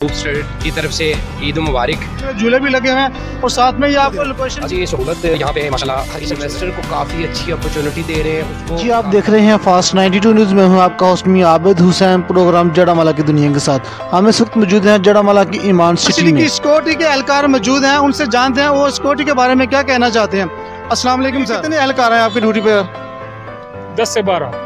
की तरफ से ईद मुबारक। झूले भी लगे हुए हैं और साथ में ये आपको लोकेशन जी, ये सहूलत यहाँ पे माशाल्लाह हर इन्वेस्टर को काफ़ी अच्छी अपॉर्चुनिटी दे रहे हैं उसको। जी, आप देख रहे हैं फास्ट 92 न्यूज़ में हूँ आपका होस्ट मियां आबिद हुसैन, प्रोग्राम जड़ामाला की दुनिया के साथ। हम इस वक्त मौजूद हैं जड़ामाला की ईमान सिटी में। सिक्योरिटी के एहलकार मौजूद हैं, उनसे जानते हैं वो सिक्योरिटी के बारे में क्या कहना चाहते हैं। अस्सलाम वालेकुम सर, कितने एहलकार हैं आपकी ड्यूटी पे? 10 से 12।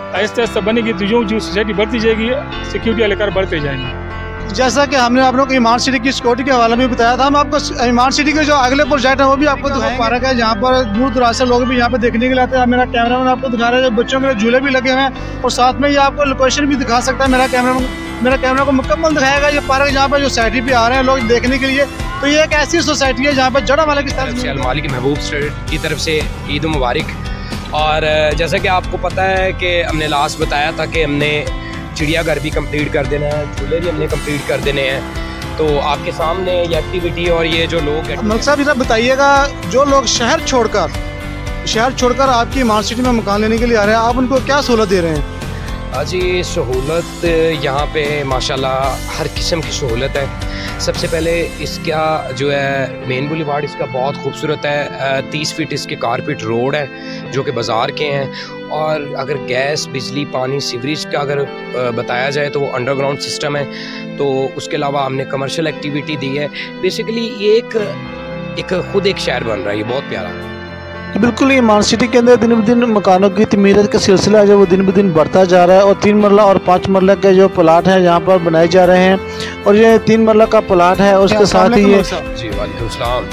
आहिस्ता आहिस्ता बनेगी तो जो सोसाइटी बढ़ती जाएगी सिक्योरिटी एहलकार बढ़ते जाएंगे। जैसा कि हमने आप लोग ईमान सिटी की सिक्योरिटी के हवाले में बताया था, हम आपको ईमान सिटी के जो अगले प्रोजेक्ट है वो भी आपको दिखाएंगे। पार्क है जहाँ पर दूर दराज से लोग भी यहाँ पे देखने के लिए आते हैं। मेरा कैमरामैन आपको दिखा रहा है, बच्चों के लिए झूले भी लगे हुए हैं और साथ में ये आपको लोकेशन भी दिखा सकता है। मेरा कैमरा को मुकम्मल दिखाएगा ये पार्क जहाँ पर जो सोसाइटी पे आ रहे हैं लोग देखने के लिए। तो ये एक ऐसी सोसाइटी है जहाँ पर जड़ामाला की मालिक महबूब स्ट्रीट की तरफ से ईद मुबारक। और जैसा कि आपको पता है कि हमने लास्ट बताया था कि हमने चिड़ियाघर भी कंप्लीट कर देना है, झूले भी हमने कंप्लीट कर देने हैं। तो आपके सामने ये एक्टिविटी और ये जो लोग मलिक साहब इधर बताइएगा, जो लोग शहर छोड़कर आपकी ईमान सिटी में मकान लेने के लिए आ रहे हैं, आप उनको क्या सहूलत दे रहे हैं? जी, सहूलत यहाँ पे माशाल्लाह हर किस्म की सहूलत है। सबसे पहले इसका जो है मेन बुलेवार्ड इसका बहुत खूबसूरत है। 30 फीट इसके कारपेट रोड है जो कि बाज़ार के हैं। और अगर गैस, बिजली, पानी, सीवरेज का अगर बताया जाए तो वो अंडरग्राउंड सिस्टम है। तो उसके अलावा हमने कमर्शियल एक्टिविटी दी है। बेसिकली ये एक खुद एक शहर बन रहा है, ये बहुत प्यारा है। बिल्कुल, ईमान सिटी के अंदर दिन ब दिन मकानों की तमीरत का सिलसिला जो वो दिन ब दिन बढ़ता जा रहा है और 3 मरला और 5 मरला के जो प्लाट हैं यहाँ पर बनाए जा रहे हैं। और ये 3 मरला का प्लाट है और उसके साथ ही ये जी वालेकुम सलाम।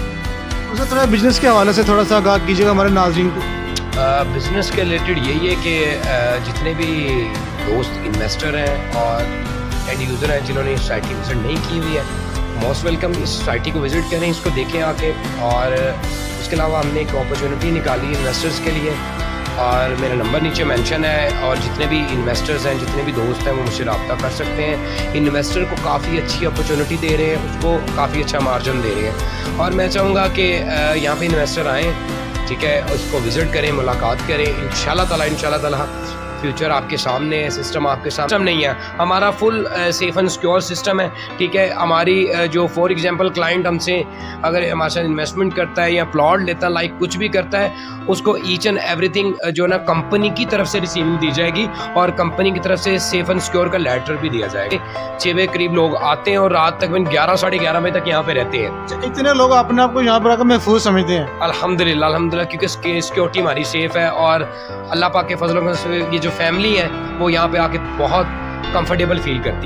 उससे थोड़ा बिजनेस के हवाले से थोड़ा सा आगाह कीजिएगा हमारे नाज़रीन को। बिजनेस के रिलेटेड यही है कि जितने भी दोस्त इन्वेस्टर हैं और एंड यूज़र हैं जिन्होंने सोसाइटी विजिट नहीं की हुई है, मोस्ट वेलकम इस सोसाइटी को विज़िट करें, इसको देखें आके। और उसके अलावा हमने एक अपॉर्चुनिटी निकाली इन्वेस्टर्स के लिए और मेरा नंबर नीचे मेंशन है। और जितने भी इन्वेस्टर्स हैं, जितने भी दोस्त हैं, वो मुझसे रब्ता कर सकते हैं। इन्वेस्टर को काफ़ी अच्छी अपॉर्चुनिटी दे रहे हैं, उसको काफ़ी अच्छा मार्जिन दे रहे हैं। और मैं चाहूँगा कि यहाँ पे इन्वेस्टर आएँ, ठीक है, उसको विज़िट करें, मुलाकात करें। इंशाल्लाह ताला फ्यूचर आपके सामने है, सिस्टम आपके सामने नहीं है। हमारा full safe and secure system है, ठीक है। हमारी जो फॉर एग्जांपल क्लाइंट हमसे अगर हमारे साथ इन्वेस्टमेंट करता है या प्लॉट लेता है, लाइक कुछ भी करता है, उसको ईच एंड एवरीथिंग जो ना कंपनी की तरफ से रिसीविंग दी जाएगी और कंपनी की तरफ से सेफ एंड सिक्योर का लेटर भी दिया जाएगा। 6 बजे करीब लोग आते हैं और रात तक 11 साढ़े 11 बजे तक यहाँ पे रहते हैं। इतने लोग अपने आप को यहाँ पर आकर महफूज समझते हैं? अल्हम्दुलिल्लाह, क्योंकि सिक्योरिटी हमारी सेफ है और अल्लाह पाक के फजलों से ये जो फैमिली है वो यहाँ पे आके बहुत कंफर्टेबल फील करती है।